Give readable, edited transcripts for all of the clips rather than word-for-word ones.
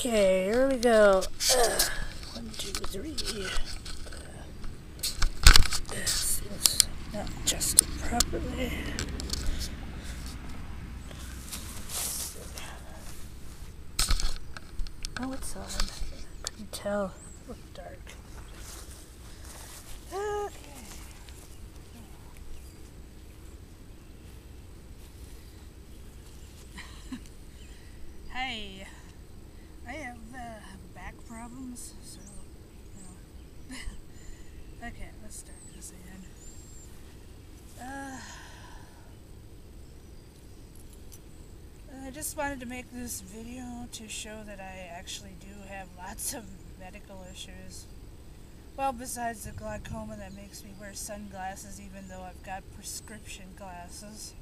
Okay, here we go. 1, 2, 3. This is not adjusted properly. Oh, it's on. I couldn't tell. It looked dark. Okay. Hey, I have back problems, so, okay, let's start this again. I just wanted to make this video to show that I actually do have lots of medical issues. Well, besides the glaucoma that makes me wear sunglasses even though I've got prescription glasses.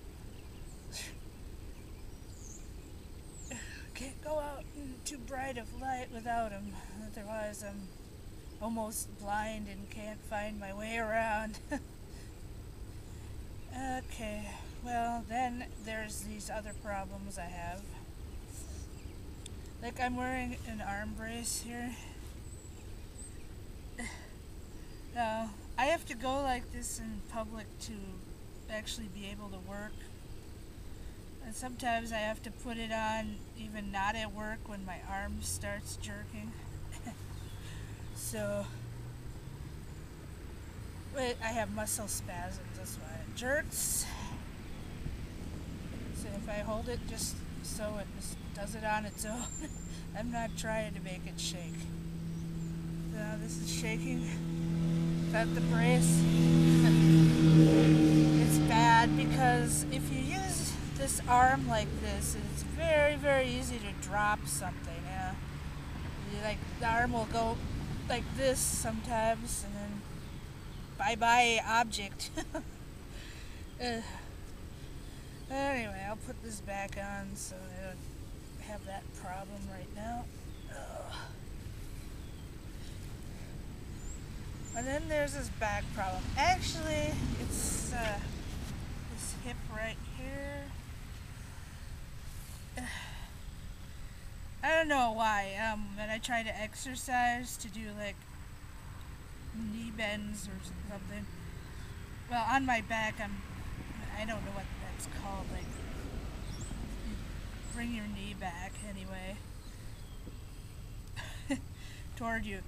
Can't go out in too bright of light without them, otherwise I'm almost blind and can't find my way around. Okay, well then there's these other problems I have. Like I'm wearing an arm brace here. Now, I have to go like this in public to actually be able to work. And sometimes I have to put it on even not at work when my arm starts jerking. So, wait, I have muscle spasms, that's why it jerks. So if I hold it just so it just does it on its own, I'm not trying to make it shake. Now this is shaking. Got the brace. It's bad because if you use this arm like this, it's very, very easy to drop something. Yeah, like the arm will go like this sometimes, and then bye-bye object. Anyway, I'll put this back on so I don't have that problem right now. And then there's this back problem. Actually, it's this hip right here. I don't know why. When I try to exercise to do like knee bends or something, well, on my back, I don't know what that's called. Like, you bring your knee back anyway toward you.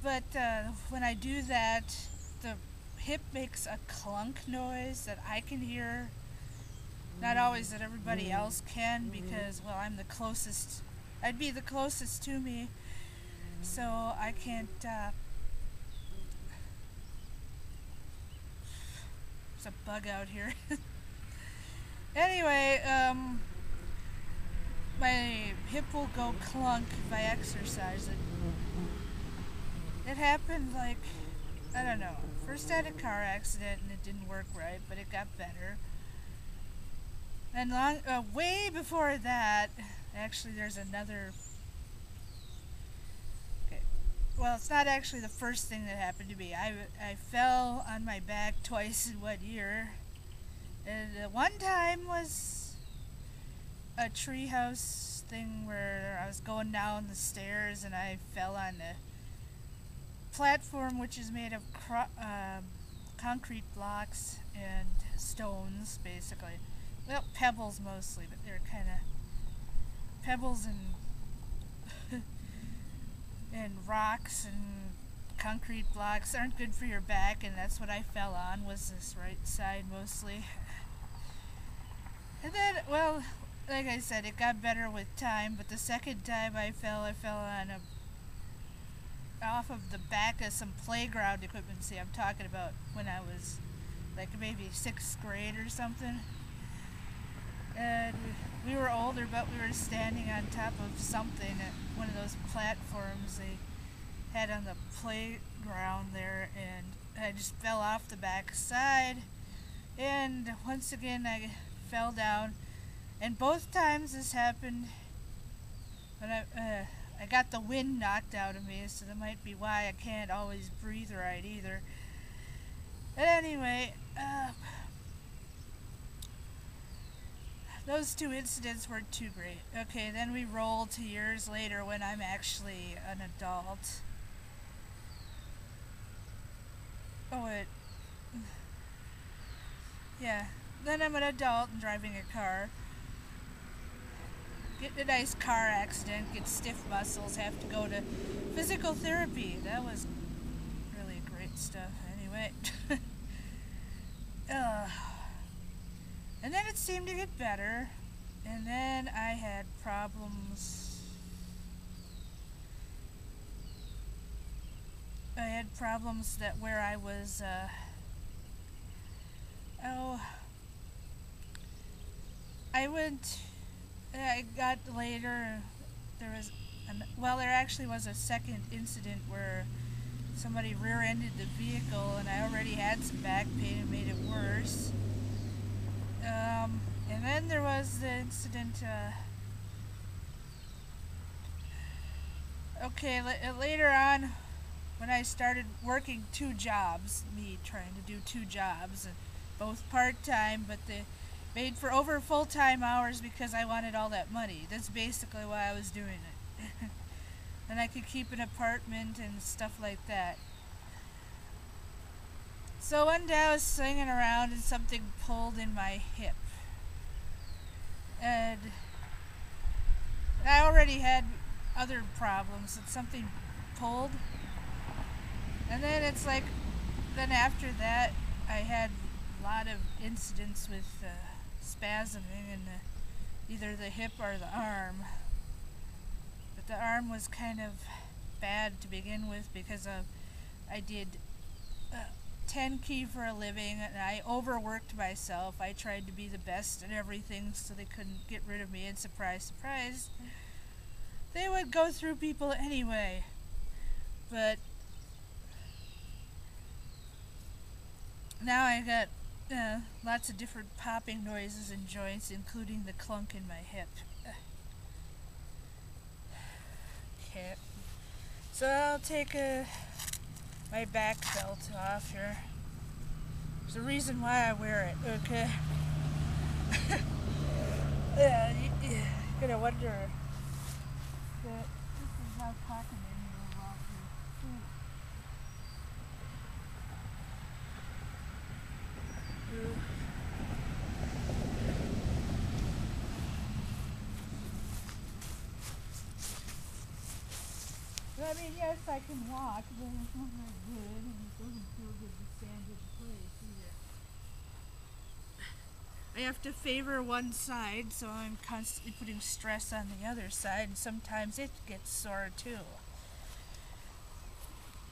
But when I do that, the hip makes a clunk noise that I can hear. Not always that everybody else can, because, well, I'm the closest. I'd be the closest to me, so I can't. There's a bug out here. Anyway, my hip will go clunk if I exercise it. It happened like, I don't know, first I had a car accident and it didn't work right, but it got better. And way before that, actually there's another, okay, well, it's not actually the first thing that happened to me. I fell on my back twice in 1 year. And one time was a treehouse thing where I was going down the stairs and I fell on the platform, which is made of concrete blocks and stones, basically. Well, pebbles mostly, but they're kind of pebbles and and rocks and concrete blocks aren't good for your back, and that's what I fell on, was this right side mostly. And then, well, like I said, it got better with time, but the second time I fell on off of the back of some playground equipment. See, I'm talking about when I was like maybe 6th grade or something. And we were older, but we were standing on top of something at one of those platforms they had on the playground there, and I just fell off the back side. And once again, I fell down. And both times this happened when I got the wind knocked out of me, so that might be why I can't always breathe right either. Anyway, those two incidents weren't too great. Okay, then we roll to years later when I'm actually an adult. Oh, wait. Yeah. Then I'm an adult and driving a car. Get in a nice car accident, get stiff muscles, have to go to physical therapy. That was really great stuff. Anyway. And then it seemed to get better. And then I had problems. I had problems that where I was, I got later, there actually was a second incident where somebody rear-ended the vehicle and I already had some back pain and made it worse. And then there was the incident, later on, when I started working 2 jobs, me trying to do 2 jobs, both part-time, but they made for over full-time hours because I wanted all that money. That's basically why I was doing it. And I could keep an apartment and stuff like that. So one day I was swinging around and something pulled in my hip. And I already had other problems, and something pulled. And then it's like, then after that, I had a lot of incidents with spasming in either the hip or the arm. But the arm was kind of bad to begin with because I did 10 key for a living and I overworked myself. I tried to be the best at everything so they couldn't get rid of me, and surprise, surprise, they would go through people anyway. But now I got lots of different popping noises and joints, including the clunk in my hip. Okay, so I'll take my back belt off here. There's a reason why I wear it, okay? You're gonna wonder that this is not talking to me while I mean, yes, I can walk, but it's not very good, and it doesn't feel good to stand in place either. I have to favor one side, so I'm constantly putting stress on the other side, and sometimes it gets sore too.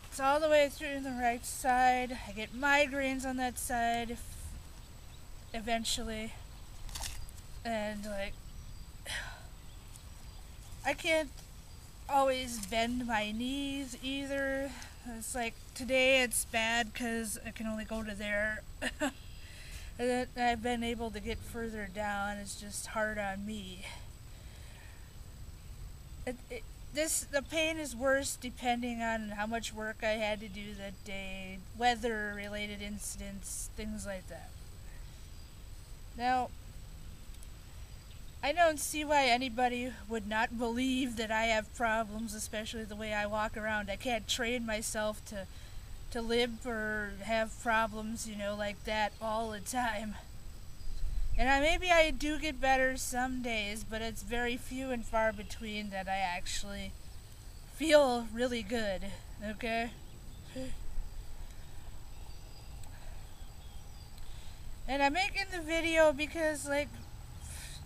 It's all the way through the right side. I get migraines on that side eventually, and I can't always bend my knees either. It's like today it's bad because I can only go to there. And then I've been able to get further down. It's just hard on me. The pain is worse depending on how much work I had to do that day, weather-related incidents, things like that. Now, I don't see why anybody would not believe that I have problems, especially the way I walk around. I can't train myself to limp or have problems, like that all the time. And maybe I do get better some days, but it's very few and far between that I actually feel really good, okay? And I'm making the video because,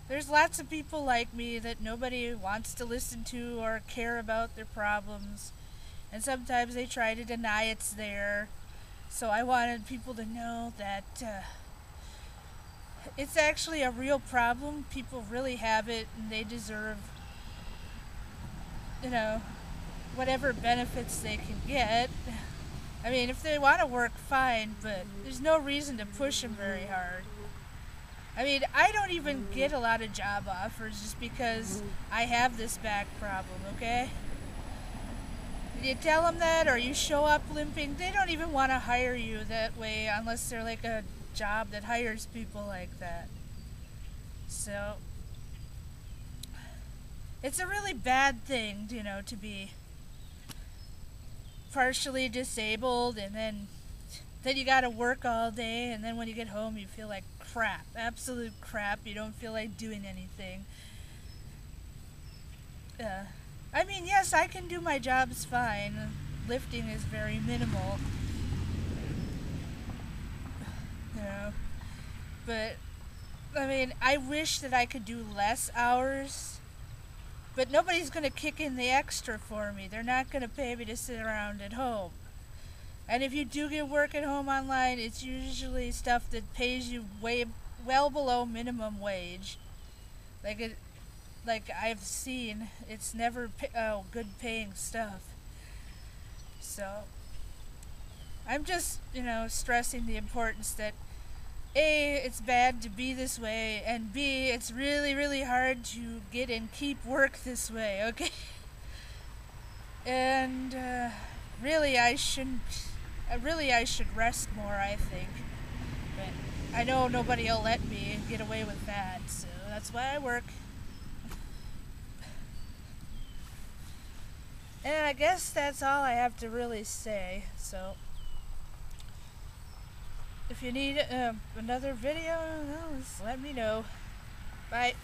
there's lots of people like me that nobody wants to listen to or care about their problems. And sometimes they try to deny it's there. So I wanted people to know that it's actually a real problem. People really have it, and they deserve, whatever benefits they can get. I mean, if they want to work, fine, but there's no reason to push them very hard. I mean, I don't even get a lot of job offers just because I have this back problem, okay? You tell them that, or you show up limping, they don't even want to hire you that way unless they're like a job that hires people like that. So, it's a really bad thing, you know, to be partially disabled, and then you gotta work all day, and then when you get home you feel like crap, absolute crap. You don't feel like doing anything. I mean, yes, I can do my jobs fine. Lifting is very minimal, you know, but I mean, I wish that I could do less hours, but nobody's going to kick in the extra for me. They're not going to pay me to sit around at home. And if you do get work at home online, it's usually stuff that pays you well below minimum wage. Like I've seen, it's never good paying stuff. So I'm just, you know, stressing the importance that A, it's bad to be this way, and B, it's really, really hard to get and keep work this way, okay? And really I should rest more, I think. But I know nobody will let me get away with that, so that's why I work. And I guess that's all I have to really say, so if you need another video, well, just let me know. Bye.